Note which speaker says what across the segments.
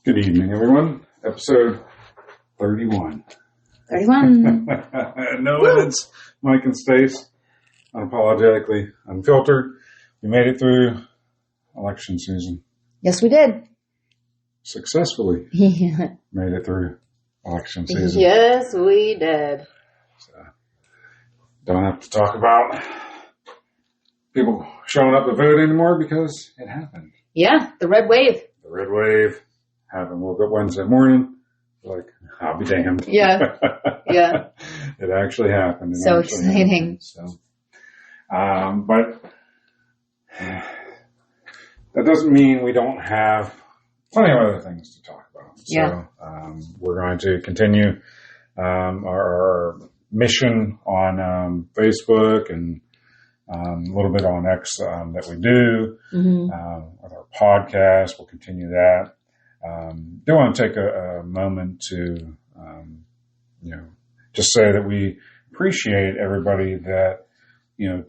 Speaker 1: Good evening, everyone. Episode 31.
Speaker 2: 31.
Speaker 1: No limits, Mike and Stace. Unapologetically unfiltered. We made it through election season.
Speaker 2: Yes, we did.
Speaker 1: Successfully made it through election season.
Speaker 2: Yes, we did.
Speaker 1: So, don't have to talk about people showing up to vote anymore because it happened.
Speaker 2: Yeah, the red wave.
Speaker 1: The red wave happened. Woke up Wednesday morning. Like, I'll be damned.
Speaker 2: Yeah. Yeah.
Speaker 1: It actually happened.
Speaker 2: So exciting.
Speaker 1: But that doesn't mean we don't have plenty of other things to talk about.
Speaker 2: Yeah.
Speaker 1: So we're going to continue our mission on Facebook and a little bit on X that we do with our podcast. We'll continue that. Do want to take a moment to, just say that we appreciate everybody that,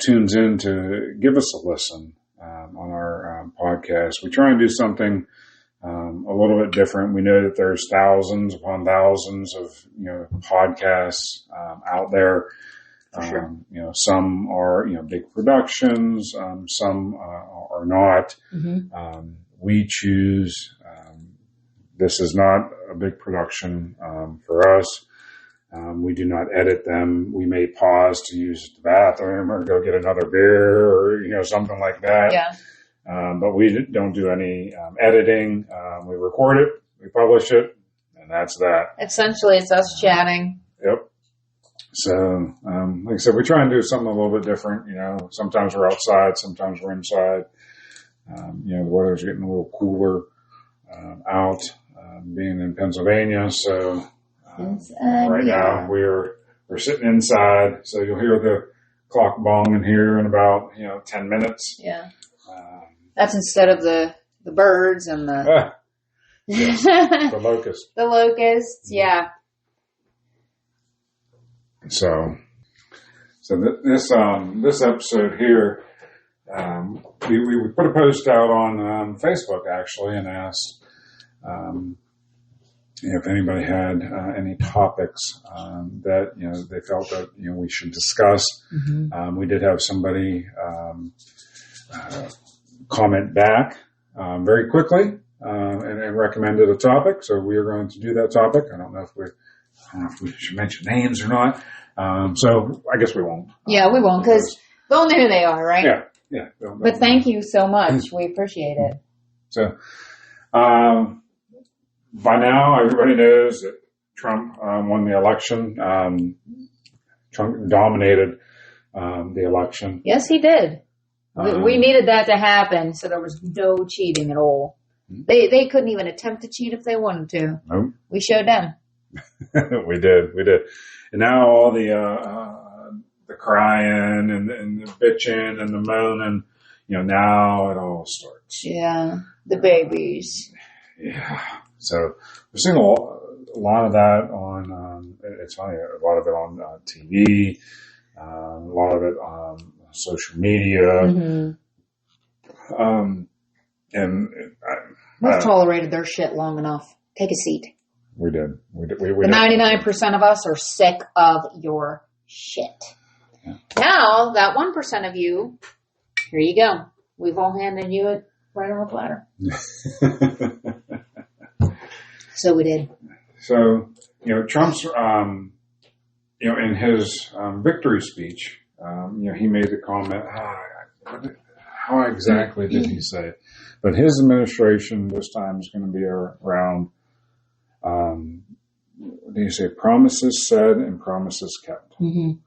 Speaker 1: tunes in to give us a listen on our podcast. We try and do something a little bit different. We know that there's thousands upon thousands of, podcasts out there.
Speaker 2: Sure.
Speaker 1: Some are, big productions. Some are not. We choose, this is not a big production for us. We do not edit them. We may pause to use the bathroom or go get another beer or, something like that.
Speaker 2: Yeah.
Speaker 1: But we don't do any editing. We record it, we publish it, and that's that.
Speaker 2: Essentially, it's us chatting.
Speaker 1: Yep. So, like I said, we try and do something a little bit different. Sometimes we're outside, sometimes we're inside. The weather's getting a little cooler out, being in Pennsylvania. So, right now we're sitting inside. So you'll hear the clock bonging here in about 10 minutes.
Speaker 2: Yeah. That's instead of the birds and the
Speaker 1: yes, the locusts.
Speaker 2: The locusts. Yeah.
Speaker 1: So this episode here, we put a post out on Facebook actually and asked if anybody had any topics that they felt that we should discuss. We did have somebody comment back very quickly and recommended a topic, so we are going to do that topic. I don't know if we should mention names or not. So I guess we won't.
Speaker 2: Yeah, we won't because they'll know who they are, right?
Speaker 1: Yeah.
Speaker 2: But thank you so much. We appreciate it.
Speaker 1: So, by now everybody knows that Trump won the election. Trump dominated the election.
Speaker 2: Yes, he did. We needed that to happen, so there was no cheating at all. They couldn't even attempt to cheat if they wanted to.
Speaker 1: Nope.
Speaker 2: We showed them.
Speaker 1: We did. And now all the crying and the bitching and the moaning, now it all starts.
Speaker 2: Yeah, the babies.
Speaker 1: Yeah. So we're seeing a lot of that on, it's funny, a lot of it on TV, a lot of it on social media. And
Speaker 2: we've tolerated their shit long enough. Take a seat.
Speaker 1: We did.
Speaker 2: The 99% of us are sick of your shit.
Speaker 1: Yeah.
Speaker 2: Now, that 1% of you, here you go. We've all handed you it right on the platter. So we did.
Speaker 1: So, Trump's, in his victory speech, he made the comment, how exactly did he say it? But his administration this time is going to be around, what do you say, promises said and promises kept. And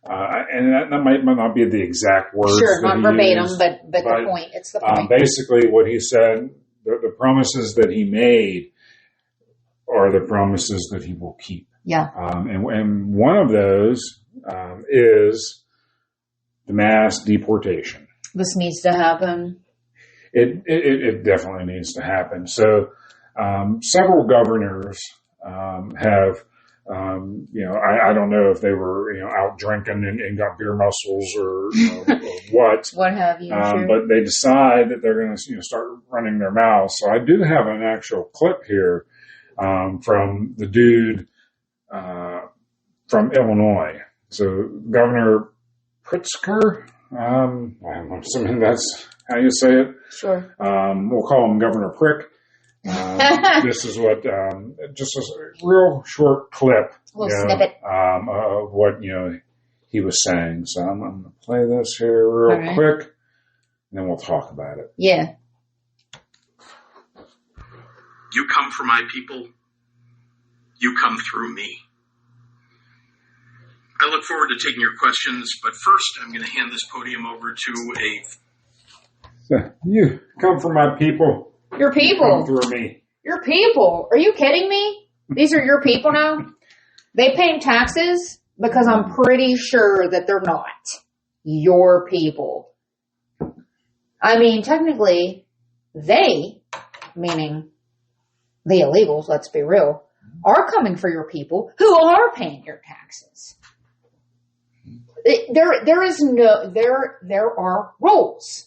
Speaker 1: that might not be the exact words.
Speaker 2: Sure, not verbatim,
Speaker 1: used,
Speaker 2: but the point. It's the point.
Speaker 1: Basically, what he said, the promises that he made are the promises that he will keep.
Speaker 2: Yeah.
Speaker 1: And one of those is the mass deportation.
Speaker 2: This needs to happen.
Speaker 1: It definitely needs to happen. So several governors have I don't know if they were, out drinking and got beer muscles or, or what.
Speaker 2: What have you? Sure.
Speaker 1: But they decide that they're going to, start running their mouths. So I do have an actual clip here, from the dude, from Illinois. So Governor Pritzker, I'm assuming that's how you say it.
Speaker 2: Sure.
Speaker 1: We'll call him Governor Prick. This is what, just a real short clip,
Speaker 2: a little snippet
Speaker 1: of what, he was saying. So I'm going to play this here real quick, and then we'll talk about it.
Speaker 2: Yeah.
Speaker 3: You come for my people. You come through me. I look forward to taking your questions, but first I'm going to hand this podium over to
Speaker 1: You come for my people.
Speaker 2: Your people.
Speaker 1: Come through me.
Speaker 2: Your people. Are you kidding me? These are your people now? They pay taxes because I'm pretty sure that they're not your people. I mean, technically, they, meaning the illegals, let's be real, are coming for your people who are paying your taxes. There are rules.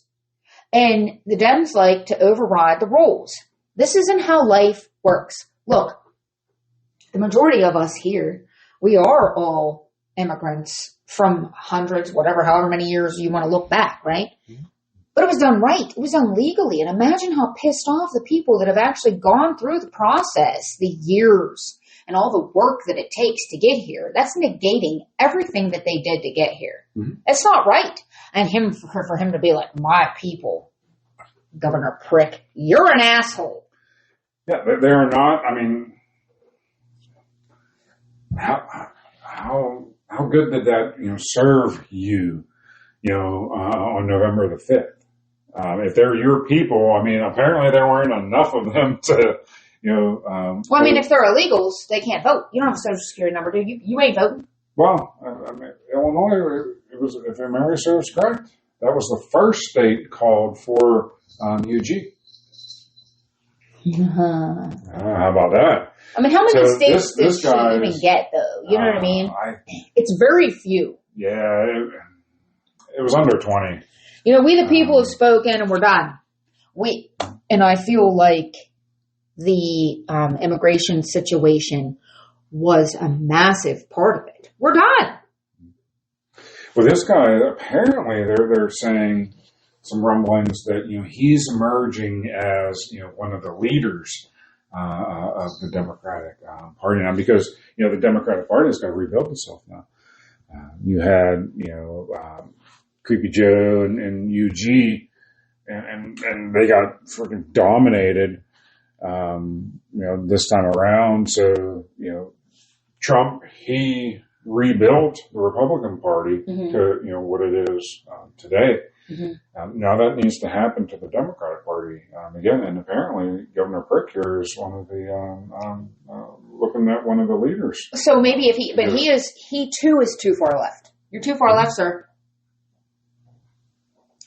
Speaker 2: And the Dems like to override the rules. This isn't how life works. Look, the majority of us here, we are all immigrants from hundreds, however many years you want to look back, right? Mm-hmm. But it was done right. It was done legally. And imagine how pissed off the people that have actually gone through the process, the years, and all the work that it takes to get here. That's negating everything that they did to get here. Mm-hmm. It's not right. And for him to be like, my people, Governor Prick, you're an asshole.
Speaker 1: Yeah, they're not. I mean, how good did that serve you? On November the 5th. If they're your people, I mean, apparently there weren't enough of them to.
Speaker 2: Well, I mean, if they're illegals, they can't vote. You don't have a social security number, do you? You ain't voting.
Speaker 1: Well, I mean, Illinois, it was, if memory serves correct, that was the first state called for UG. How about that?
Speaker 2: I mean, how many states does she even get, though? You know what I mean? It's very few.
Speaker 1: Yeah, it was under 20.
Speaker 2: We the people have spoken, and we're done. And I feel like the immigration situation was a massive part of it. We're done.
Speaker 1: Well, this guy, apparently they're saying some rumblings that, he's emerging as, one of the leaders of the Democratic Party now, because, the Democratic Party has got to rebuild itself now. You had, Creepy Joe and UG, and they got freaking dominated, this time around. So, Trump, he rebuilt the Republican Party to, what it is today. Mm-hmm. Now that needs to happen to the Democratic Party again, and apparently Governor Prick here is one of the looking at one of the leaders.
Speaker 2: So maybe he too is too far left. You're too far left, sir.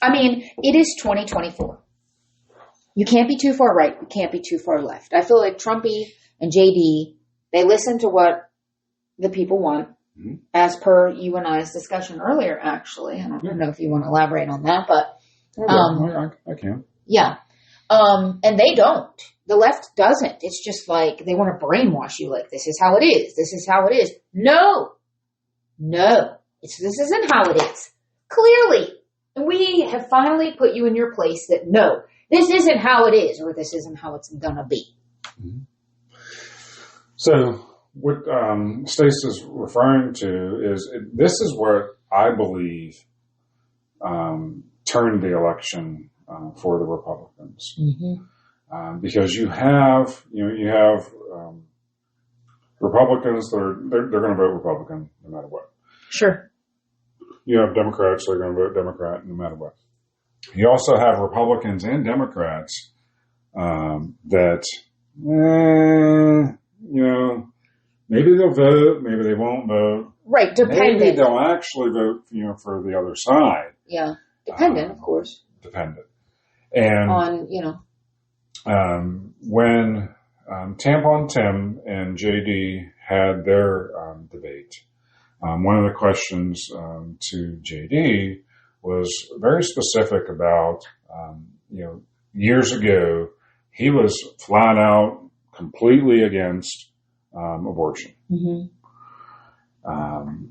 Speaker 2: I mean, it is 2024. You can't be too far right. You can't be too far left. I feel like Trumpy and JD, they listen to what the people want. Mm-hmm. As per you and I's discussion earlier, actually. I don't know if you want to elaborate on that, but...
Speaker 1: I can.
Speaker 2: Yeah. And they don't. The left doesn't. It's just like they want to brainwash you like, this is how it is. This is how it is. No. This isn't how it is. Clearly. And we have finally put you in your place that, no, this isn't how it is, or this isn't how it's going to be.
Speaker 1: Mm-hmm. So... What Stace is referring to is this is what I believe turned the election for the Republicans, because you have Republicans that they're going to vote Republican no matter what.
Speaker 2: Sure.
Speaker 1: You have Democrats that are going to vote Democrat no matter what. You also have Republicans and Democrats that maybe they'll vote, maybe they won't vote.
Speaker 2: Right, dependent.
Speaker 1: Maybe they'll actually vote, for the other side.
Speaker 2: Yeah, dependent, of course.
Speaker 1: Dependent. And
Speaker 2: on,
Speaker 1: when Tampon Tim and JD had their debate, one of the questions to JD was very specific about, years ago, he was flat out completely against abortion.
Speaker 2: Mm-hmm.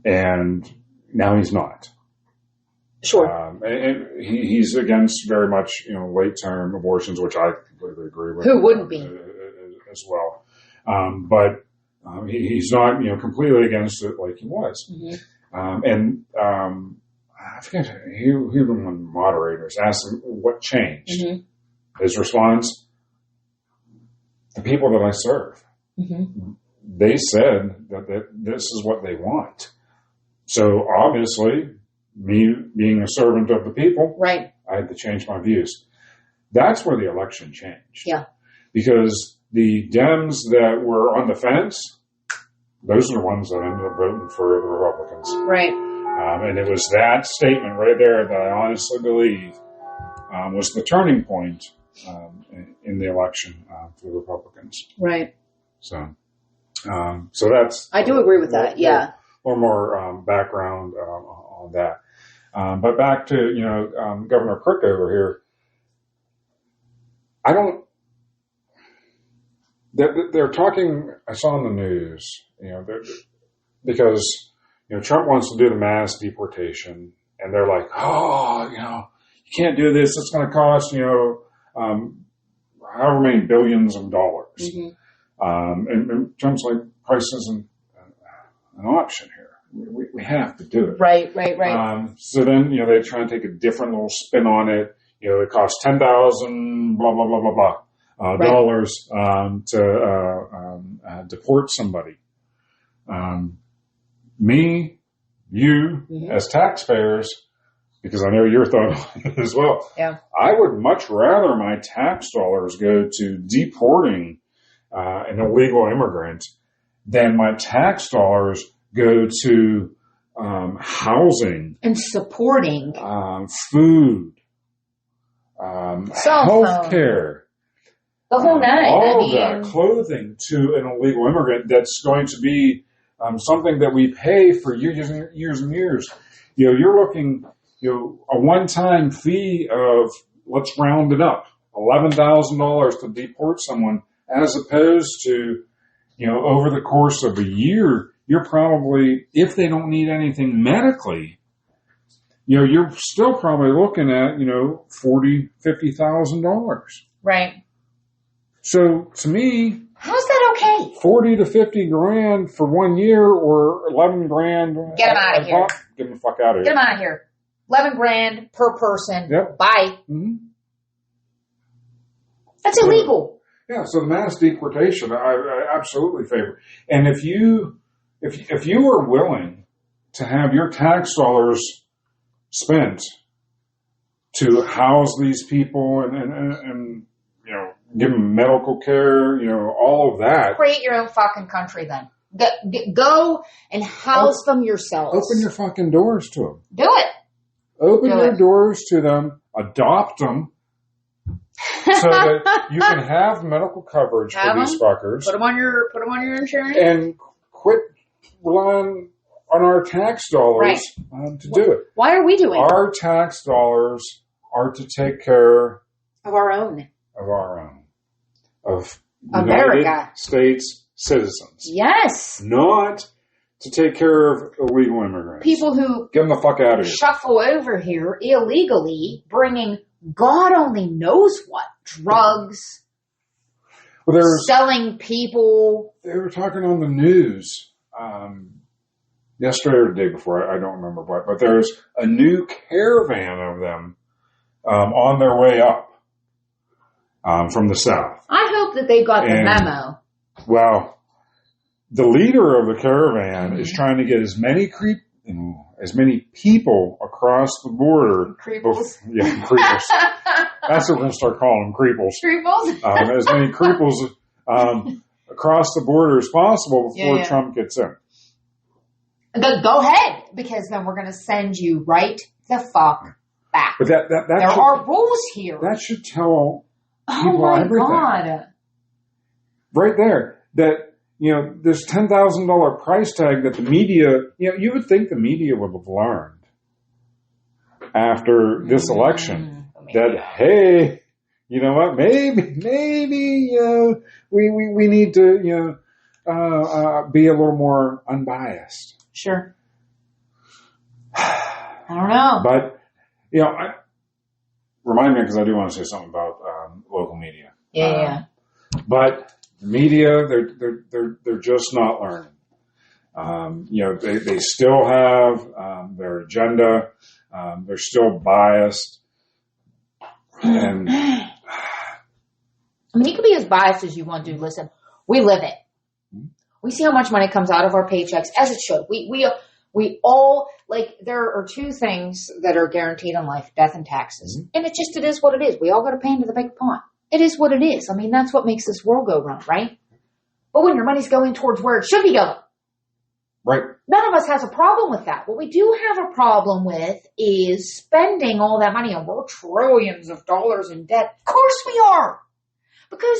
Speaker 1: And now he's not.
Speaker 2: Sure.
Speaker 1: And he's against very much, late-term abortions, which I completely agree with.
Speaker 2: Who wouldn't be?
Speaker 1: As well. But he's not, completely against it like he was.
Speaker 2: Mm-hmm.
Speaker 1: I forget who the one of the moderators asked him what changed.
Speaker 2: Mm-hmm.
Speaker 1: His response, the people that I serve.
Speaker 2: Mm-hmm.
Speaker 1: They said that this is what they want. So obviously, me being a servant of the people,
Speaker 2: right,
Speaker 1: I had to change my views. That's where the election changed.
Speaker 2: Yeah.
Speaker 1: Because the Dems that were on the fence, those are the ones that ended up voting for the Republicans.
Speaker 2: Right.
Speaker 1: And it was that statement right there that I honestly believe was the turning point in the election for the Republicans.
Speaker 2: Right.
Speaker 1: So that's...
Speaker 2: I do agree with that, yeah.
Speaker 1: A little more background on that. But back to, Governor Crook over here. They're talking, I saw in the news, because, Trump wants to do the mass deportation, and they're like, you can't do this. It's going to cost, however many billions of dollars.
Speaker 2: Mm-hmm.
Speaker 1: And Trump's like, price isn't an option here. We have to do it.
Speaker 2: Right.
Speaker 1: So then, they try and take a different little spin on it. It costs $10,000, blah, blah, blah, blah, blah, dollars, to deport somebody. Me, you,
Speaker 2: mm-hmm.
Speaker 1: as taxpayers, because I know your thought on it as well.
Speaker 2: Yeah.
Speaker 1: I would much rather my tax dollars go to deporting an illegal immigrant than my tax dollars go to housing
Speaker 2: and supporting
Speaker 1: food,
Speaker 2: health
Speaker 1: care,
Speaker 2: the whole nine.
Speaker 1: All of that, clothing to an illegal immigrant that's going to be something that we pay for years and years and years. You're looking, a one-time fee of, let's round it up, $11,000 to deport someone, as opposed to, over the course of a year, you're probably, if they don't need anything medically, you're still probably looking at, $40,000, $50,000.
Speaker 2: Right.
Speaker 1: So to me,
Speaker 2: how's that okay?
Speaker 1: 40 to 50 grand for 1 year, or 11 grand.
Speaker 2: Get them out of here.
Speaker 1: Get them the fuck out of here.
Speaker 2: Get them out of here. 11 grand per person.
Speaker 1: Yep.
Speaker 2: Bye.
Speaker 1: Mm-hmm.
Speaker 2: That's illegal.
Speaker 1: Yeah. So the mass deportation, I absolutely favor. And if you are willing to have your tax dollars spent to house these people and give them medical care, all of that.
Speaker 2: Create your own fucking country then. Go and house them yourselves.
Speaker 1: Open your fucking doors to them.
Speaker 2: Do it.
Speaker 1: Open your doors to them. Adopt them. So that you can have medical coverage for these fuckers.
Speaker 2: Put them on your insurance.
Speaker 1: And quit relying on our tax dollars to do it.
Speaker 2: Why are we doing it?
Speaker 1: Our tax dollars are to take care
Speaker 2: of our own.
Speaker 1: Of
Speaker 2: America.
Speaker 1: United States citizens.
Speaker 2: Yes.
Speaker 1: Not to take care of illegal immigrants.
Speaker 2: People who
Speaker 1: get them the fuck out of here.
Speaker 2: Shuffle over here illegally, bringing God only knows what. Drugs.
Speaker 1: Well,
Speaker 2: selling people.
Speaker 1: They were talking on the news yesterday or the day before. I don't remember what. But there's a new caravan of them on their way up. From the south.
Speaker 2: I hope that they got the memo.
Speaker 1: Well, the leader of the caravan is trying to get as many people across the border.
Speaker 2: Creeples.
Speaker 1: Creeples. That's what we're going to start calling them, creeples.
Speaker 2: Creeples.
Speaker 1: As many creeples across the border as possible before Trump gets in.
Speaker 2: Go ahead, because then we're going to send you right the fuck back.
Speaker 1: But there
Speaker 2: are rules here.
Speaker 1: That should tell people
Speaker 2: everything.
Speaker 1: God. Right there. That this $10,000 price tag that the media, you would think the media would have learned after this election that, hey, you know what, maybe, we need to, be a little more unbiased.
Speaker 2: Sure. I don't know.
Speaker 1: But, remind me, because I do want to say something about local media.
Speaker 2: Yeah.
Speaker 1: But the media, they're just not learning. They still have their agenda. They're still biased. And
Speaker 2: I mean, you can be as biased as you want to. Listen, we live it. We see how much money comes out of our paychecks, as it should. We all, there are two things that are guaranteed in life, death and taxes. Mm-hmm. And it is what it is. We all got to pay into the big pot. It is what it is. I mean, that's what makes this world go round, right? But when your money's going towards where it should be going.
Speaker 1: Right.
Speaker 2: None of us has a problem with that. What we do have a problem with is spending all that money, and we're trillions of dollars in debt. Of course we are. Because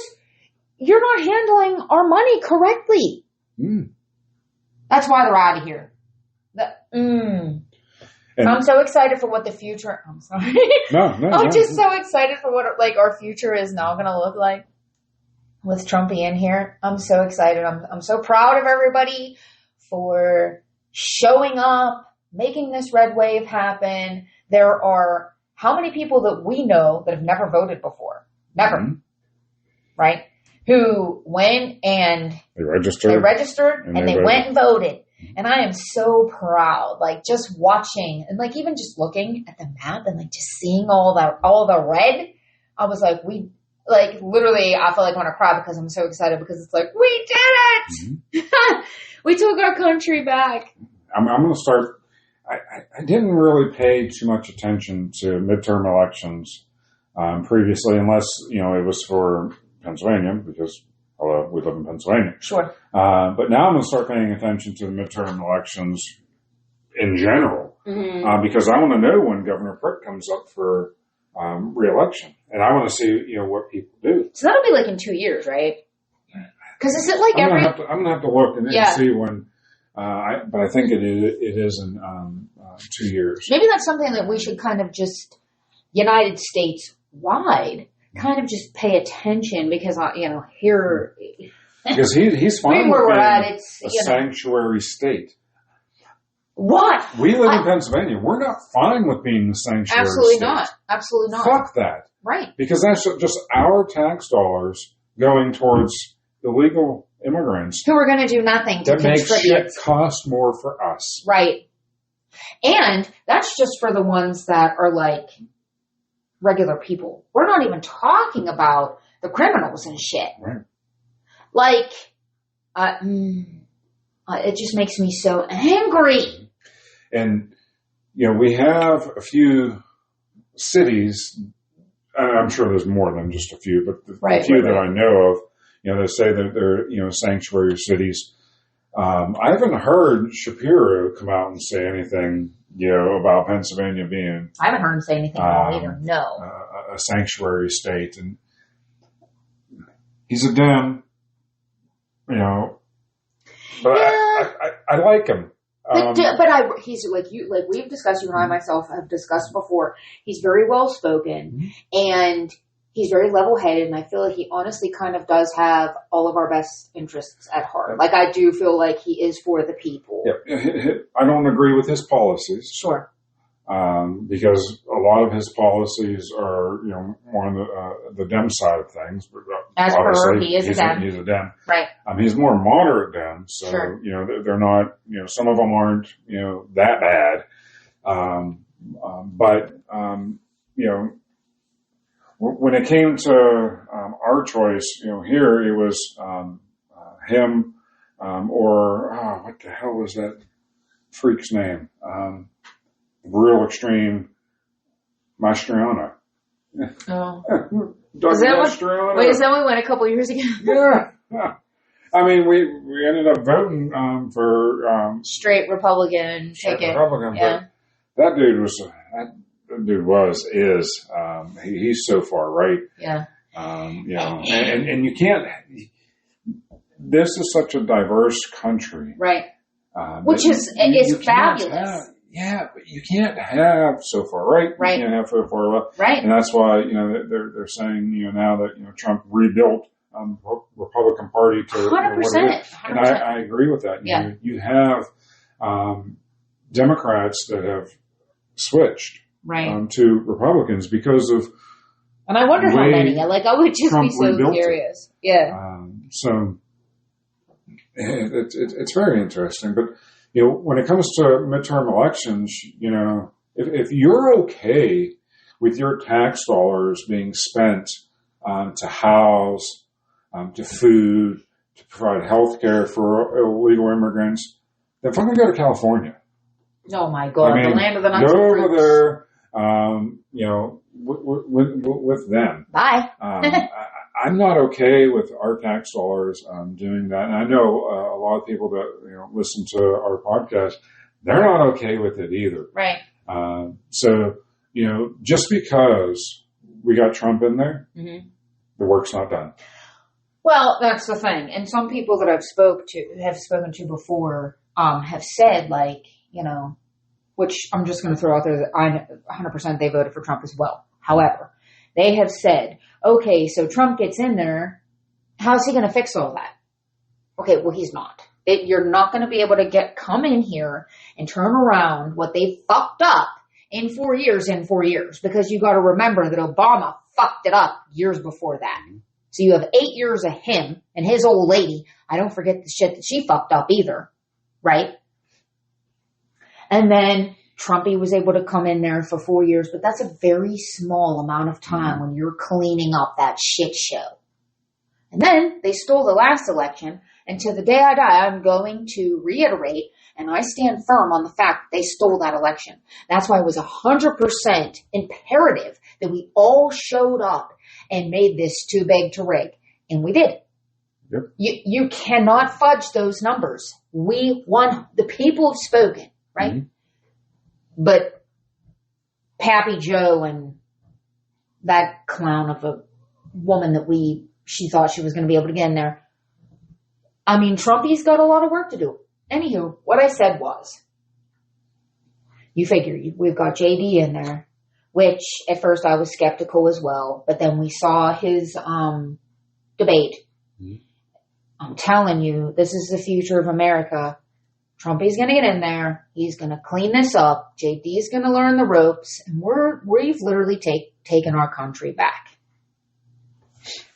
Speaker 2: you're not handling our money correctly. That's why they're out of here. I'm so excited for what the future. I'm sorry. I'm just so excited for what our future is now going to look like with Trumpy in here. I'm so excited. I'm so proud of everybody for showing up, making this red wave happen. There are how many people that we know that have never voted before? Never. Right? Who went and
Speaker 1: they registered
Speaker 2: and they went and voted. And I am so proud, just watching and even just looking at the map and just seeing all the red. I was literally, I feel like I want to cry because I'm so excited because it's we did it. Mm-hmm. We took our country back.
Speaker 1: I'm going to start. I didn't really pay too much attention to midterm elections previously, unless, it was for Pennsylvania because we live in Pennsylvania.
Speaker 2: Sure.
Speaker 1: But now I'm going to start paying attention to the midterm elections in general, because I want to know when Governor Pritt comes up for re-election, and I want to see what people do.
Speaker 2: So that'll be in 2 years, right? Because is it
Speaker 1: I'm going to have to look and see when. But I think it is in 2 years.
Speaker 2: Maybe that's something that we should kind of just United States wide kind of just pay attention because here.
Speaker 1: Because he's fine
Speaker 2: where
Speaker 1: with
Speaker 2: we're at.
Speaker 1: It's a sanctuary state.
Speaker 2: What?
Speaker 1: We live in Pennsylvania. We're not fine with being the sanctuary
Speaker 2: Absolutely
Speaker 1: state.
Speaker 2: not. Absolutely not.
Speaker 1: Fuck that.
Speaker 2: Right.
Speaker 1: Because that's just our tax dollars going towards illegal immigrants
Speaker 2: who are going to do nothing to
Speaker 1: that
Speaker 2: contribute.
Speaker 1: Makes shit cost more for us.
Speaker 2: Right. And that's just for the ones that are regular people. We're not even talking about the criminals and shit.
Speaker 1: Right.
Speaker 2: It just makes me so angry.
Speaker 1: And, we have a few cities, and I'm sure there's more than just a few, but the few that I know of, they say that they're, sanctuary cities. I haven't heard Shapiro come out and say anything, about Pennsylvania being.
Speaker 2: I haven't heard him say anything at all either. No.
Speaker 1: A sanctuary state. And he's a Dem, but yeah. I like him.
Speaker 2: He's we've discussed, you and I myself have discussed before. He's very well spoken and he's very level headed, and I feel like he honestly kind of does have all of our best interests at heart. I do feel like he is for the people.
Speaker 1: Yeah, I don't agree with his policies.
Speaker 2: Sure.
Speaker 1: Because a lot of his policies are, more on the Dem side of things. But
Speaker 2: as per, he is a Dem.
Speaker 1: He's a Dem.
Speaker 2: Right.
Speaker 1: He's more moderate Dem, so,
Speaker 2: sure.
Speaker 1: They're not, some of them aren't, that bad. When it came to our choice, here it was him or what the hell was that freak's name? Real extreme Mastriano.
Speaker 2: Oh.
Speaker 1: Doug
Speaker 2: Mastriano. Wait, is that we went a couple years ago?
Speaker 1: Yeah. I mean, we ended up voting for
Speaker 2: straight Republican ticket.
Speaker 1: Republican, yeah. But that dude is. He's so far right.
Speaker 2: Yeah.
Speaker 1: And you can't. this is such a diverse country.
Speaker 2: Right. Which is fabulous.
Speaker 1: But you can't have so far right.
Speaker 2: Right.
Speaker 1: You can't have so far left.
Speaker 2: Right.
Speaker 1: And that's why, they're saying, now that, Trump rebuilt Republican Party to
Speaker 2: 100%.
Speaker 1: what it is. And I agree with that. You have Democrats that have switched to Republicans because of.
Speaker 2: And I wonder how many. I would just
Speaker 1: Trump
Speaker 2: be so curious. Yeah.
Speaker 1: So it's very interesting. But, when it comes to midterm elections, if you're okay with your tax dollars being spent to house, to food, to provide health care for illegal immigrants, then fucking go to California.
Speaker 2: Oh my God, the land of the nuts
Speaker 1: go
Speaker 2: and
Speaker 1: over
Speaker 2: fruits.
Speaker 1: there, with them.
Speaker 2: Bye.
Speaker 1: I'm not okay with our tax dollars doing that. And I know a lot of people that listen to our podcast, they're not okay with it either.
Speaker 2: Right.
Speaker 1: So, just because we got Trump in there, the work's not done.
Speaker 2: Well, that's the thing. And some people that have spoken to before have said, which I'm just going to throw out there that 100% they voted for Trump as well. However, they have said, okay, so Trump gets in there. How's he going to fix all that? Okay, well, he's not. You're not going to be able to come in here and turn around what they fucked up in 4 years, because you got to remember that Obama fucked it up years before that. So you have 8 years of him and his old lady. I don't forget the shit that she fucked up either, right? And then Trumpy was able to come in there for 4 years, but that's a very small amount of time when you're cleaning up that shit show. And then they stole the last election, and to the day I die, I'm going to reiterate, and I stand firm on the fact that they stole that election. That's why it was 100% imperative that we all showed up and made this too big to rig. And we did.
Speaker 1: Yep.
Speaker 2: You cannot fudge those numbers. We won. The people have spoken, right? Mm-hmm. But Pappy Joe and that clown of a woman that she thought she was going to be able to get in there. I mean, Trumpy's got a lot of work to do. Anywho, what I said was, you figure we've got JD in there, which at first I was skeptical as well, but then we saw his debate. Mm-hmm. I'm telling you, this is the future of America. Trumpy's going to get in there. He's going to clean this up. JD's going to learn the ropes, and we've literally taken our country back.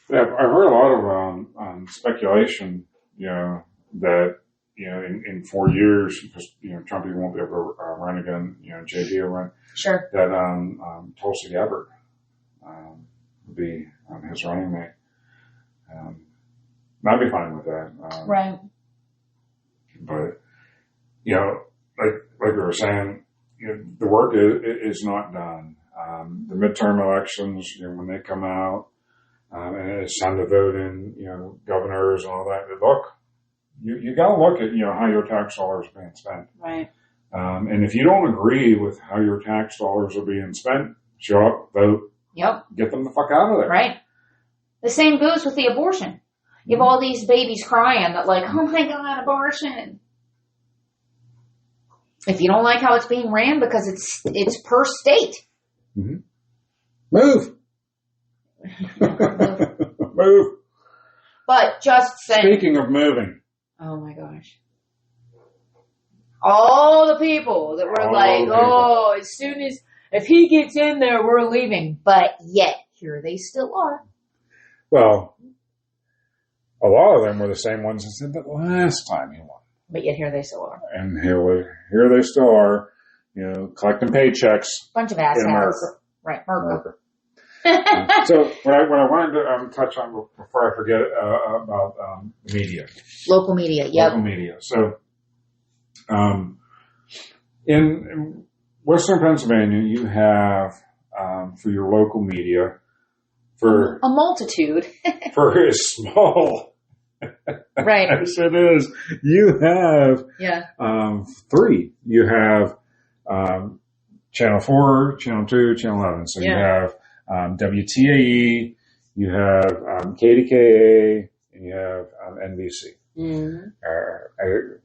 Speaker 1: Yeah, I've heard a lot of speculation, that in 4 years, because Trumpy won't be able to run again. JD will run.
Speaker 2: Sure.
Speaker 1: That Tulsi Gabbard would be his running mate. I'd be fine with that.
Speaker 2: Right.
Speaker 1: But like we were saying, the work is not done. The midterm elections, when they come out, and it's time to vote in, governors and all that. Look, you got to look at how your tax dollars are being spent.
Speaker 2: Right.
Speaker 1: And if you don't agree with how your tax dollars are being spent, show up, vote.
Speaker 2: Yep.
Speaker 1: Get them the fuck out of there.
Speaker 2: Right. The same goes with the abortion. You have all these babies crying that oh my God, abortion. If you don't like how it's being ran, because it's per state.
Speaker 1: Mm-hmm. Move. Move.
Speaker 2: But just saying.
Speaker 1: Speaking of moving.
Speaker 2: Oh my gosh. All the people that were as soon as, if he gets in there, we're leaving. But yet, here they still are.
Speaker 1: Well, a lot of them were the same ones that said that last time he won.
Speaker 2: But yet here they still are.
Speaker 1: And here they still are, collecting paychecks.
Speaker 2: Bunch of assholes.
Speaker 1: In America.
Speaker 2: Right, America.
Speaker 1: So what I wanted to touch on before I forget about the media.
Speaker 2: Local media, yep.
Speaker 1: Local media. So in Western Pennsylvania, you have for your local media, for
Speaker 2: a multitude.
Speaker 1: For as small
Speaker 2: right.
Speaker 1: as it is, you have 3. You have Channel 4, Channel 2, Channel 11. So you have WTAE, you have KDKA, and you have NBC.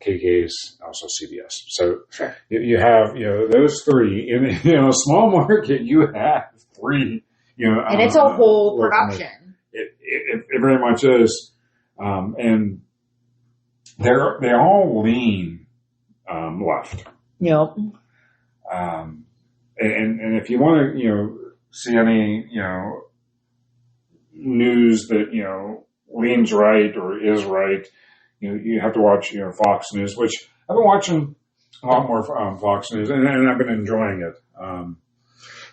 Speaker 1: KK's, also CBS. So
Speaker 2: Sure.
Speaker 1: you have, those three. In, a small market, you have three,
Speaker 2: And it's a whole production.
Speaker 1: It very much is. And they all lean left.
Speaker 2: Yep.
Speaker 1: And if you want to, see any, news that, leans right or is right, you have to watch, Fox News, which I've been watching a lot more Fox News, and I've been enjoying it.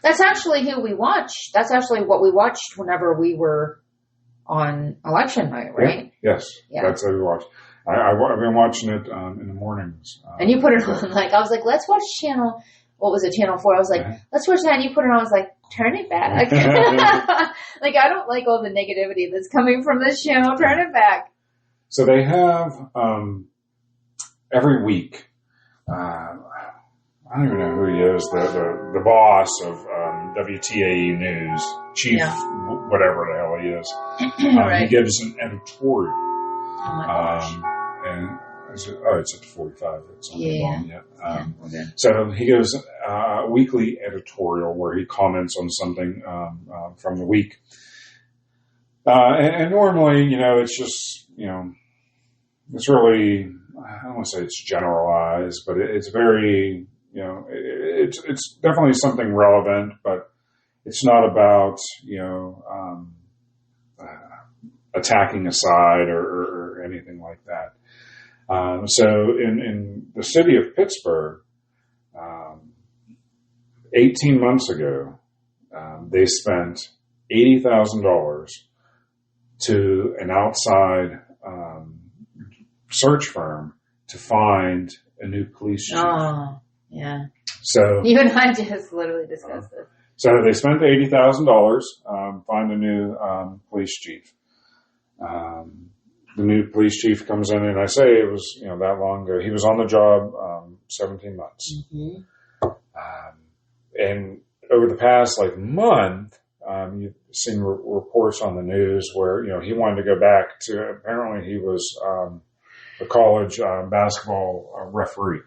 Speaker 2: That's actually who we watched. That's actually what we watched whenever we were on election night, right?
Speaker 1: Yeah. Yes.
Speaker 2: Yeah.
Speaker 1: That's what we watch. I've been watching it in the mornings.
Speaker 2: And you put it on, I was like, let's watch channel, what was it, Channel 4? I was like, let's watch that. And you put it on, I was like, turn it back. I don't like all the negativity that's coming from this channel. Turn it back.
Speaker 1: So they have, every week, I don't even know who he is, the boss of WTAE News, Chief, whatever the hell he is.
Speaker 2: Right.
Speaker 1: He gives an editorial.
Speaker 2: Oh my gosh.
Speaker 1: And it's at 45. It's not long yet.
Speaker 2: Okay.
Speaker 1: So he gives a weekly editorial where he comments on something from the week. And normally, it's just, it's really, I don't want to say it's generalized, but it's very, it's definitely something relevant, but it's not about, attacking a side or anything like that. So in the city of Pittsburgh, 18 months ago, they spent $80,000 to an outside search firm to find a new police chief.
Speaker 2: Oh, yeah.
Speaker 1: So
Speaker 2: you and I just literally discussed this.
Speaker 1: So they spent $80,000 find a new police chief. The new police chief comes in, and I say it was that long ago. He was on the job 17 months, and over the past month, you've seen reports on the news where he wanted to go back to. Apparently, he was a college basketball referee.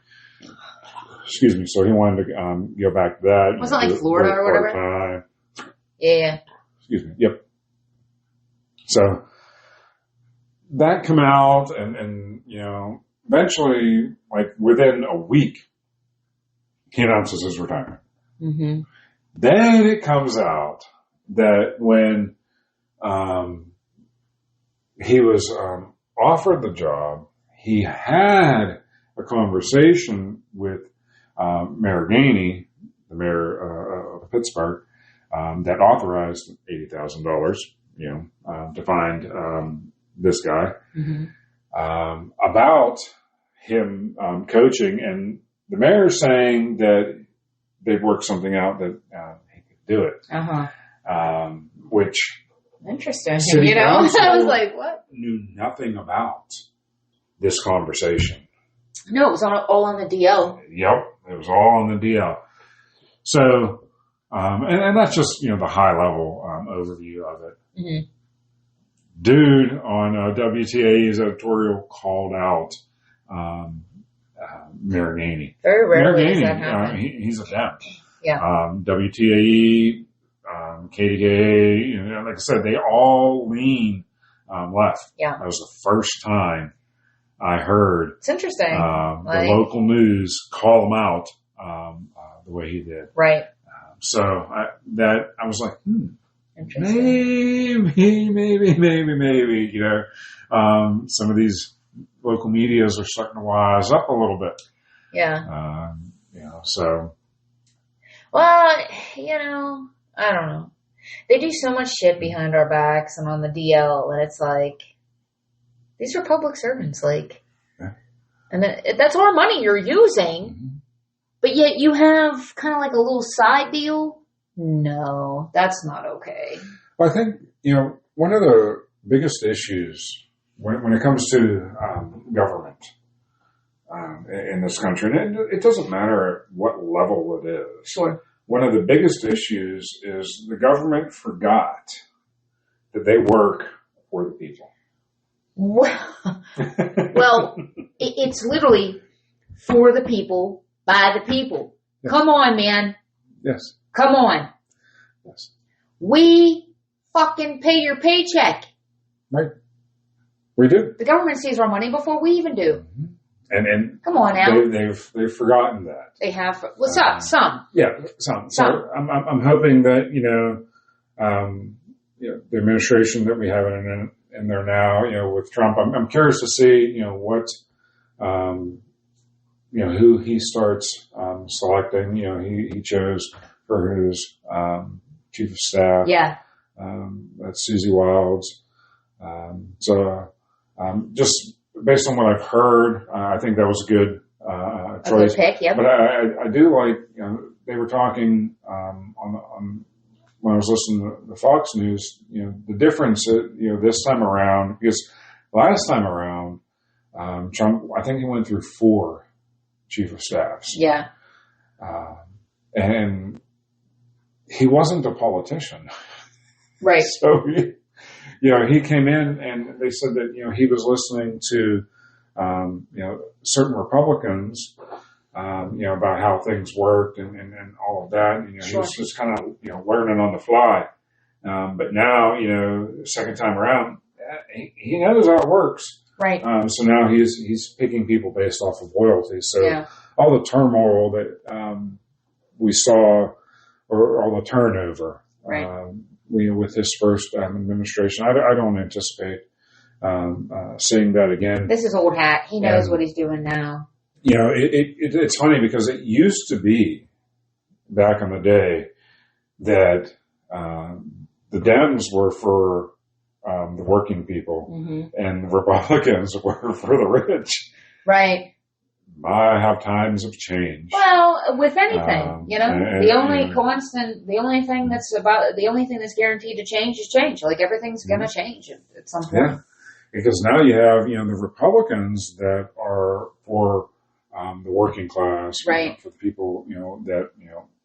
Speaker 1: Excuse me. So he wanted to go back to that.
Speaker 2: Wasn't it like Florida or whatever?
Speaker 1: Part-time.
Speaker 2: Yeah.
Speaker 1: Excuse me. Yep. So that come out and eventually, within a week, he announces his retirement.
Speaker 2: Mm-hmm.
Speaker 1: Then it comes out that when he was offered the job, he had a conversation with Mayor Gainey, the mayor of Pittsburgh, that authorized $80,000, to find this guy, about him coaching, and the mayor saying that they'd worked something out that he could do it. Which
Speaker 2: interesting.
Speaker 1: I
Speaker 2: was like, what?
Speaker 1: Knew nothing about this conversation.
Speaker 2: No, it was all on the DL.
Speaker 1: Yep, it was all on the DL. So, and that's just the high level overview of it.
Speaker 2: Mm-hmm.
Speaker 1: Dude on WTAE's editorial called out Mayor Gainey.
Speaker 2: Very rarely
Speaker 1: Mayor
Speaker 2: does that
Speaker 1: Gainey,
Speaker 2: happen.
Speaker 1: he's a Dem.
Speaker 2: Yeah.
Speaker 1: WTAE, KDKA, like I said, they all lean left.
Speaker 2: Yeah.
Speaker 1: That was the first time I heard
Speaker 2: It's interesting.
Speaker 1: the local news call him out the way he did.
Speaker 2: Right.
Speaker 1: So I was like,
Speaker 2: Interesting.
Speaker 1: maybe, some of these local medias are starting to wise up a little bit.
Speaker 2: Yeah.
Speaker 1: So.
Speaker 2: Well, I don't know. They do so much shit behind our backs and on the DL, and it's like, these are public servants, and that's our money you're using, but yet you have kind of like a little side deal. No, that's not okay.
Speaker 1: Well, I think, one of the biggest issues when it comes to government in this country, and it doesn't matter at what level it is.
Speaker 2: Sure.
Speaker 1: One of the biggest issues is the government forgot that they work for the people.
Speaker 2: Well, Well, it's literally for the people, by the people.
Speaker 1: Yes.
Speaker 2: Come on, man.
Speaker 1: Yes.
Speaker 2: Come on.
Speaker 1: Yes.
Speaker 2: We fucking pay your paycheck.
Speaker 1: Right. We do.
Speaker 2: The government sees our money before we even do.
Speaker 1: And
Speaker 2: Come on now.
Speaker 1: they've forgotten that.
Speaker 2: They have. What's up? Some.
Speaker 1: Yeah, some. So I'm hoping that the administration that we have in there now, with Trump, I'm curious to see what who he starts selecting. He chose for his chief of staff.
Speaker 2: Yeah.
Speaker 1: That's Susie Wilds. Just based on what I've heard, I think that was a good choice.
Speaker 2: A good pick, yep.
Speaker 1: But I do like, they were talking on when I was listening to the Fox News, the difference, this time around, because last time around, Trump, I think he went through 4 chief of staffs.
Speaker 2: Yeah.
Speaker 1: And he wasn't a politician.
Speaker 2: Right.
Speaker 1: So, he came in and they said that, he was listening to, certain Republicans, about how things worked and all of that. He was just kind of, learning on the fly. But now, second time around, he knows how it works.
Speaker 2: Right.
Speaker 1: So now he's picking people based off of loyalty. So all the turmoil that, we saw, or all the turnover,
Speaker 2: right.
Speaker 1: With his first administration, I don't anticipate seeing that again.
Speaker 2: This is old hat. He knows what he's doing now.
Speaker 1: It's funny because it used to be back in the day that the Dems were for the working people, and the Republicans were for the rich.
Speaker 2: Right.
Speaker 1: How times have changed.
Speaker 2: Well, with anything, the only thing that's guaranteed to change is change. Like everything's going to change at some point.
Speaker 1: Yeah, because now you have, the Republicans that are for the working class,
Speaker 2: right?
Speaker 1: For the people, that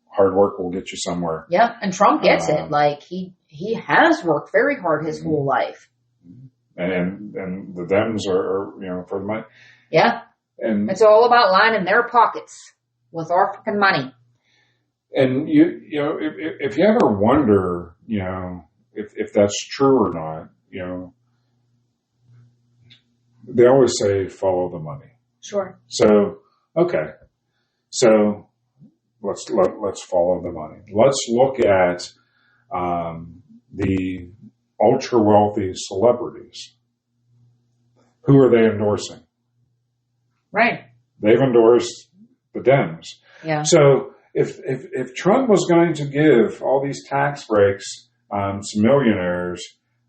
Speaker 1: hard work will get you somewhere.
Speaker 2: Yeah, and Trump gets it. Like he has worked very hard his whole life. And
Speaker 1: the Dems are for the money.
Speaker 2: Yeah. And it's all about lining their pockets with our fucking money.
Speaker 1: And if you ever wonder, if that's true or not, they always say follow the money.
Speaker 2: Sure.
Speaker 1: So okay, so let's follow the money. Let's look at the ultra wealthy celebrities. Who are they endorsing?
Speaker 2: Right.
Speaker 1: They've endorsed the Dems.
Speaker 2: Yeah.
Speaker 1: So if Trump was going to give all these tax breaks to millionaires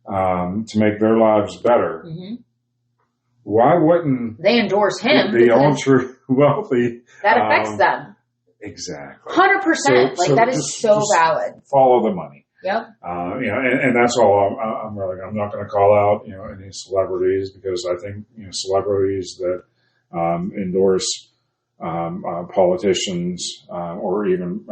Speaker 1: to make their lives better, why wouldn't
Speaker 2: they endorse him?
Speaker 1: The ultra wealthy
Speaker 2: that affects them.
Speaker 1: Exactly.
Speaker 2: 100%. That is so valid.
Speaker 1: Follow the money.
Speaker 2: Yep.
Speaker 1: And that's all I'm not going to call out any celebrities, because I think celebrities that endorse politicians or even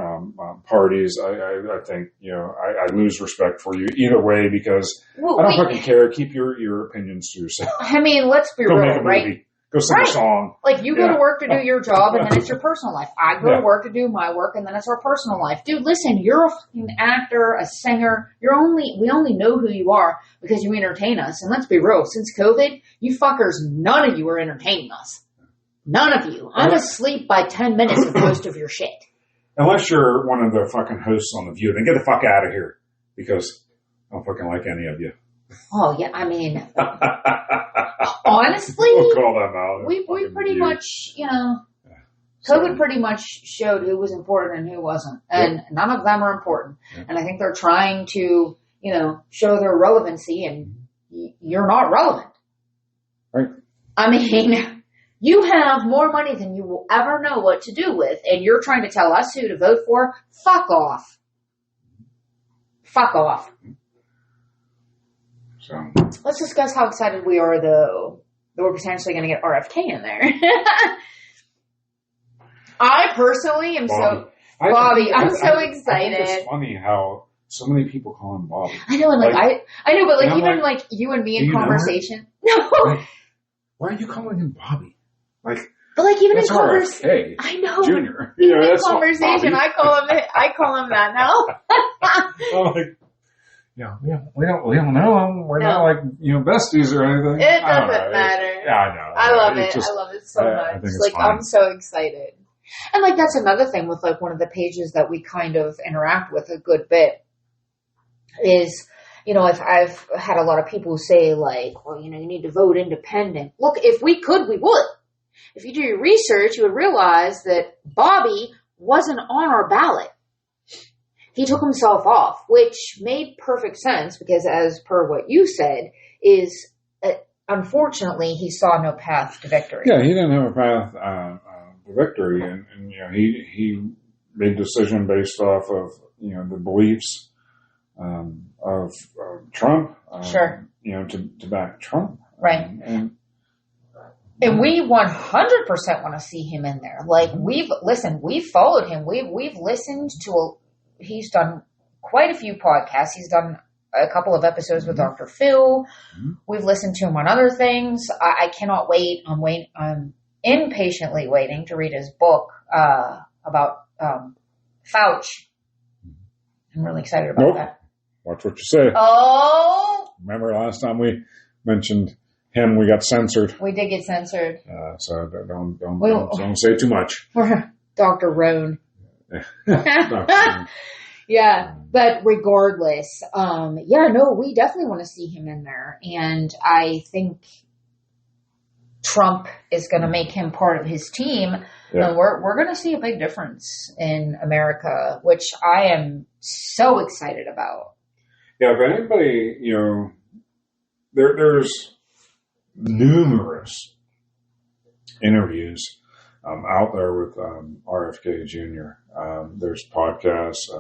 Speaker 1: parties, I think I lose respect for you either way, because I don't fucking care. Keep your opinions to yourself.
Speaker 2: I mean, let's be real, right?
Speaker 1: Go sing a song.
Speaker 2: Like you go to work to do your job, and then it's your personal life. I go to work to do my work, and then it's our personal life. Dude, listen, you're a fucking actor, a singer. We only know who you are because you entertain us. And let's be real, since COVID, you fuckers, none of you are entertaining us. None of you. I'm asleep by 10 minutes of most of your shit.
Speaker 1: Unless you're one of the fucking hosts on The View, then get the fuck out of here, because I don't fucking like any of you.
Speaker 2: Oh, yeah, I mean, honestly,
Speaker 1: we'll call them out.
Speaker 2: We pretty much, COVID pretty much showed who was important and who wasn't. And none of them are important. And I think they're trying to, show their relevancy, and you're not relevant.
Speaker 1: Right.
Speaker 2: I mean, you have more money than you will ever know what to do with, and you're trying to tell us who to vote for? Fuck off. Fuck off.
Speaker 1: So
Speaker 2: let's discuss how excited we are, though, that we're potentially going to get RFK in there. I personally am Bobby. I'm so excited.
Speaker 1: I think it's funny how so many people call him Bobby.
Speaker 2: I know, and I know, but
Speaker 1: even
Speaker 2: you and me in conversation. No.
Speaker 1: why are you calling him Bobby? Like,
Speaker 2: But like even in
Speaker 1: that's
Speaker 2: conversation,
Speaker 1: RFK
Speaker 2: I know.
Speaker 1: Jr.
Speaker 2: Even in
Speaker 1: that's not
Speaker 2: conversation,
Speaker 1: Bobby.
Speaker 2: I call him that now.
Speaker 1: I'm like, we don't know him. We're not like, besties or anything.
Speaker 2: It
Speaker 1: I don't
Speaker 2: doesn't
Speaker 1: know.
Speaker 2: matter.
Speaker 1: Yeah, I know.
Speaker 2: I love
Speaker 1: It's
Speaker 2: it.
Speaker 1: just-
Speaker 2: I love it so
Speaker 1: I
Speaker 2: much.
Speaker 1: think it's
Speaker 2: Like
Speaker 1: fun.
Speaker 2: I'm so excited. And like that's another thing with like one of the pages that we kind of interact with a good bit is, if I've had a lot of people say like, well, you need to vote independent. Look, if we could, we would. If you do your research, you would realize that Bobby wasn't on our ballot. He took himself off, which made perfect sense because as per what you said, is unfortunately he saw no path to victory.
Speaker 1: Yeah, he didn't have a path to victory, and he made a decision based off of the beliefs of Trump.
Speaker 2: Sure.
Speaker 1: To back Trump.
Speaker 2: Right. And we 100% want to see him in there. Like we've followed him. We've listened to he's done quite a few podcasts. He's done a couple of episodes with Dr. Phil.
Speaker 1: Mm-hmm.
Speaker 2: We've listened to him on other things. I cannot wait. I'm impatiently waiting to read his book about Fauci. I'm really excited about that.
Speaker 1: Watch what you say.
Speaker 2: Oh,
Speaker 1: Remember last time we mentioned him, we got censored.
Speaker 2: we did get censored.
Speaker 1: So don't say too much.
Speaker 2: Dr. Roan.
Speaker 1: Dr.
Speaker 2: Yeah, but regardless, we definitely want to see him in there. And I think Trump is going to make him part of his team.
Speaker 1: Yeah.
Speaker 2: And we're going to see a big difference in America, which I am so excited about.
Speaker 1: Yeah, if anybody, there's numerous interviews out there with RFK Jr. There's podcasts.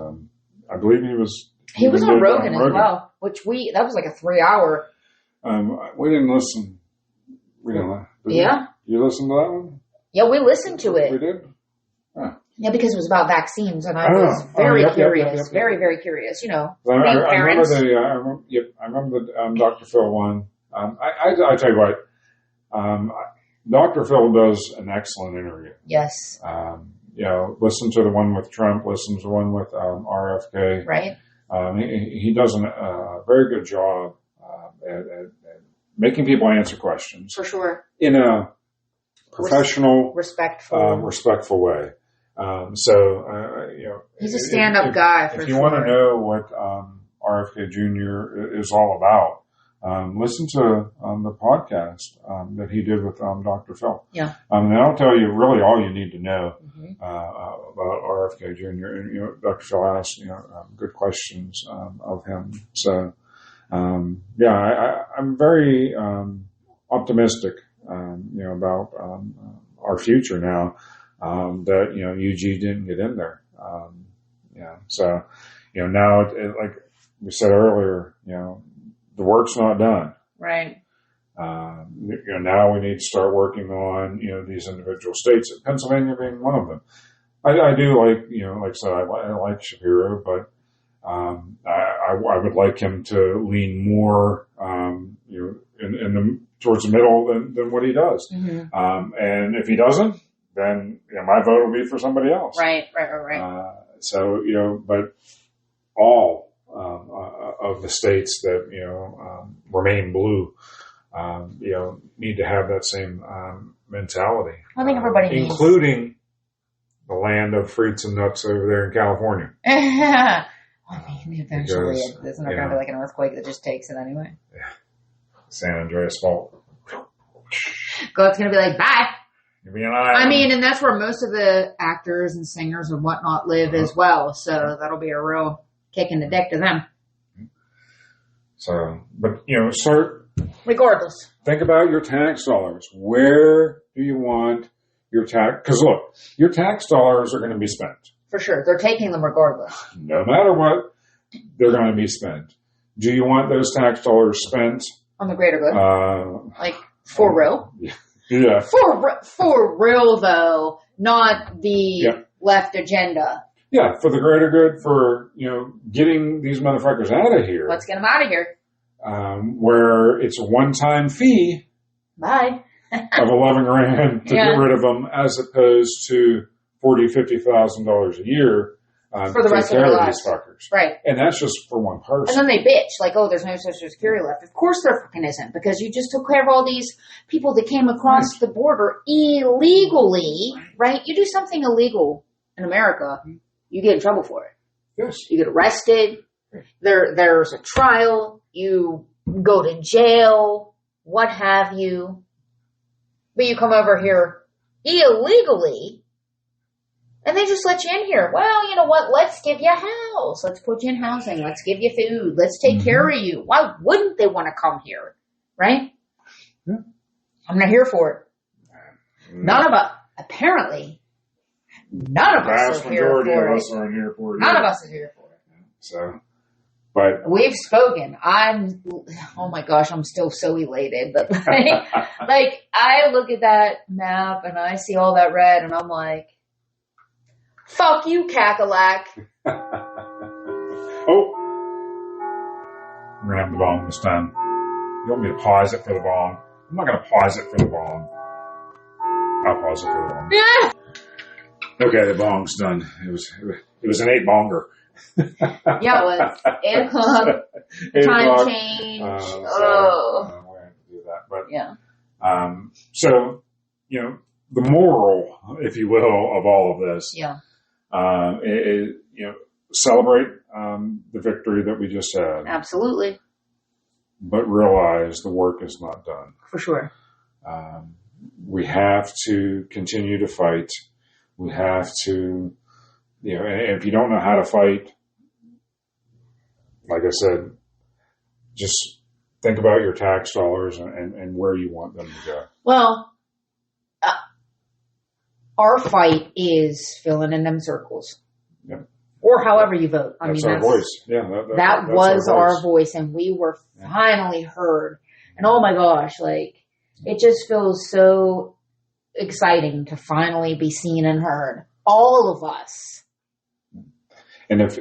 Speaker 1: I believe he was
Speaker 2: on Rogan as well, which that was like a 3-hour.
Speaker 1: We didn't listen.
Speaker 2: Yeah.
Speaker 1: You listened to that one?
Speaker 2: Yeah, we listened to it.
Speaker 1: We did?
Speaker 2: Yeah, because it was about vaccines, and I was very curious,
Speaker 1: yep.
Speaker 2: very, very curious. Being
Speaker 1: I
Speaker 2: parents.
Speaker 1: I remember the Dr. Phil one. I tell you what, Dr. Phil does an excellent interview.
Speaker 2: Yes.
Speaker 1: Listen to the one with Trump, listen to the one with RFK.
Speaker 2: Right.
Speaker 1: He does a very good job at making people answer questions.
Speaker 2: For sure.
Speaker 1: In a professional,
Speaker 2: respectful
Speaker 1: way.
Speaker 2: He's a stand-up guy.
Speaker 1: If you want to know what RFK Jr. is all about, listen to the podcast that he did with Dr. Phil.
Speaker 2: Yeah.
Speaker 1: And I'll tell you really all you need to know about RFK Jr. And Dr. Phil asked good questions of him. So I'm very optimistic about our future now. That UG didn't get in there. So now like we said earlier, the work's not done.
Speaker 2: Right.
Speaker 1: Now we need to start working on these individual states. Pennsylvania being one of them. I do like like I said, I like Shapiro, but I would like him to lean more towards the middle than what he does.
Speaker 2: Mm-hmm.
Speaker 1: And if he doesn't, then my vote will be for somebody else.
Speaker 2: Right.
Speaker 1: But all of the states that remain blue, need to have that same mentality.
Speaker 2: I think everybody needs,
Speaker 1: including the land of fruits and nuts over there in California.
Speaker 2: Eventually, isn't there going to be like an earthquake that just takes it anyway?
Speaker 1: Yeah. San Andreas fault.
Speaker 2: It's going to be like, bye.
Speaker 1: I
Speaker 2: mean, and that's where most of the actors and singers and whatnot live as well. So that'll be a real kick in the dick to them.
Speaker 1: So, but start.
Speaker 2: Regardless.
Speaker 1: Think about your tax dollars. Where do you want your tax? Because look, your tax dollars are going to be spent.
Speaker 2: For sure. They're taking them regardless.
Speaker 1: No matter what, they're going to be spent. Do you want those tax dollars spent
Speaker 2: on the greater good? For real?
Speaker 1: Yeah.
Speaker 2: For real, though, not the left agenda.
Speaker 1: Yeah, for the greater good, for, getting these motherfuckers out of here.
Speaker 2: Let's get them out of here.
Speaker 1: Where it's a one-time fee.
Speaker 2: Bye.
Speaker 1: of $11,000 to
Speaker 2: Yeah.
Speaker 1: get rid of them, as opposed to $40,000-$50,000 a year
Speaker 2: For the
Speaker 1: to
Speaker 2: rest of
Speaker 1: take care
Speaker 2: their
Speaker 1: of
Speaker 2: lives.
Speaker 1: these fuckers.
Speaker 2: Right.
Speaker 1: And that's just for one
Speaker 2: And
Speaker 1: person.
Speaker 2: then they bitch, like, oh, there's no Social Security left. Of course there fucking isn't, because you just took care of all these people that came across the border illegally, right? You do something illegal in America, you get in trouble for it.
Speaker 1: Yes.
Speaker 2: You get arrested, there's a trial, you go to jail, what have you. But you come over here illegally, and they just let you in here. Well, you know what? Let's give you a house. Let's put you in housing. Let's give you food. Let's take care of you. Why wouldn't they want to come here? Right?
Speaker 1: Yeah.
Speaker 2: I'm not here for it. None of us, apparently, none of us
Speaker 1: Vast
Speaker 2: are here
Speaker 1: majority
Speaker 2: for
Speaker 1: of
Speaker 2: it.
Speaker 1: us aren't here for it.
Speaker 2: None
Speaker 1: either.
Speaker 2: of us are here for it.
Speaker 1: So, but
Speaker 2: We've spoken. Oh my gosh, I'm still so elated. But like I look at that map and I see all that red and I'm like, fuck you, Cackalack.
Speaker 1: oh, we're gonna have the bong this time. You want me to pause it for the bong? I'm not gonna pause it for the bong. I'll pause it for the bong.
Speaker 2: Yeah.
Speaker 1: Okay, the bong's done. It was an 8-bonger.
Speaker 2: Yeah, it was 8 o'clock,
Speaker 1: 8
Speaker 2: time
Speaker 1: o'clock.
Speaker 2: change.
Speaker 1: So, we're going to do that. But,
Speaker 2: Yeah.
Speaker 1: So, you know, the moral, if you will, of all of this,
Speaker 2: Yeah.
Speaker 1: is, you know, celebrate the victory that we just had,
Speaker 2: Absolutely.
Speaker 1: but realize the work is not done.
Speaker 2: For sure.
Speaker 1: We have to continue to fight. We have to, you know, and if you don't know how to fight, like I said, just think about your tax dollars and where you want them to go.
Speaker 2: Well, our fight is filling in them circles.
Speaker 1: Yep.
Speaker 2: Or however you vote.
Speaker 1: That's our voice. Yeah.
Speaker 2: That
Speaker 1: that's
Speaker 2: was our
Speaker 1: voice.
Speaker 2: voice, and we were finally heard. And oh my gosh, like, it just feels so exciting to finally be seen and heard. All of us.
Speaker 1: And if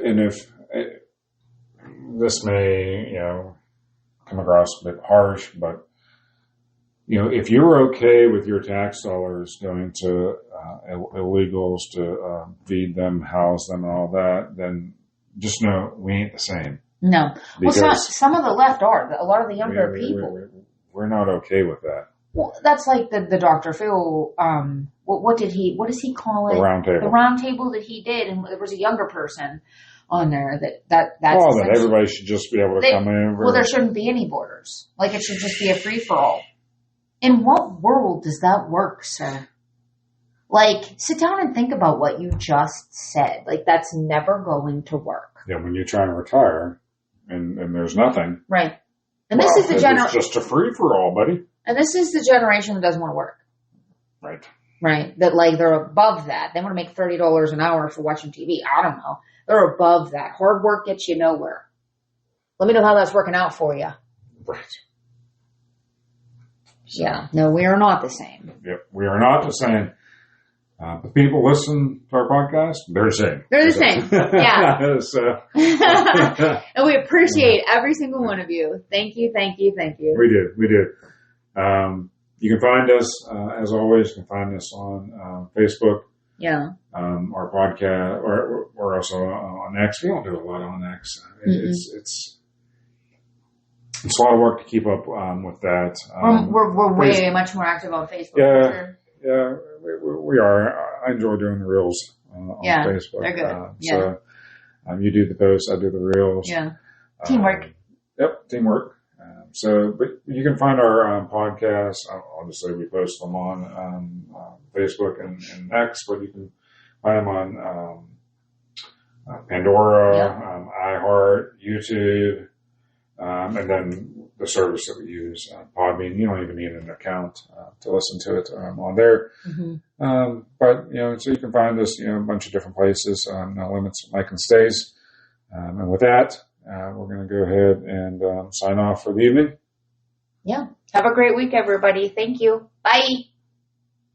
Speaker 1: this may, you know, come across a bit harsh, but, you know, if you're okay with your tax dollars going to illegals to feed them, house them, and all that, then just know we ain't the same.
Speaker 2: No.
Speaker 1: Because
Speaker 2: Well, some of the left are. A lot of the younger people.
Speaker 1: We're not okay with that.
Speaker 2: Well, that's like the Dr. Phil, what does he call it?
Speaker 1: The round table.
Speaker 2: The round table that he did, and there was a younger person on there that's
Speaker 1: Well, then
Speaker 2: essentially-
Speaker 1: everybody should just be able to come in.
Speaker 2: Well, there shouldn't be any borders. Like, it should just be a free-for-all. In what world does that work, sir? Like, sit down and think about what you just said. Like, that's never going to work.
Speaker 1: Yeah, when you're trying to retire and there's nothing.
Speaker 2: Right. And this is the
Speaker 1: It's just a free for all, buddy.
Speaker 2: And this is the generation that doesn't want to work.
Speaker 1: Right.
Speaker 2: Right. That, like, they're above that. They want to make $30 an hour for watching TV. I don't know. They're above that. Hard work gets you nowhere. Let me know how that's working out for you.
Speaker 1: Right.
Speaker 2: Yeah. No, we are not the same.
Speaker 1: Yep. We are not the same. The people listen to our podcast, they're the same.
Speaker 2: They're the same. Yeah.
Speaker 1: So,
Speaker 2: And we appreciate every single one of you. Thank you, thank you, thank you.
Speaker 1: we do. You can find us, as always, you can find us on Facebook,
Speaker 2: Yeah.
Speaker 1: our podcast, or we're also on X. We don't do a lot on X. It's a lot of work to keep up with that.
Speaker 2: We're way much more active on Facebook.
Speaker 1: Yeah.
Speaker 2: For sure.
Speaker 1: Yeah, we are. I enjoy doing the reels on Facebook.
Speaker 2: They're good.
Speaker 1: So you do the posts, I do the reels.
Speaker 2: Yeah. Teamwork.
Speaker 1: Yep, teamwork. But you can find our podcasts. I'll just say we post them on Facebook and X, but you can find them on Pandora, iHeart, YouTube, and then the service that we use, Podbean. You don't even need an account to listen to it on there.
Speaker 2: Mm-hmm.
Speaker 1: But, you know, so you can find us, you know, a bunch of different places. No Limits, Mike and Stays. And with that, we're going to go ahead and sign off for the evening.
Speaker 2: Yeah. Have a great week, everybody. Thank you. Bye.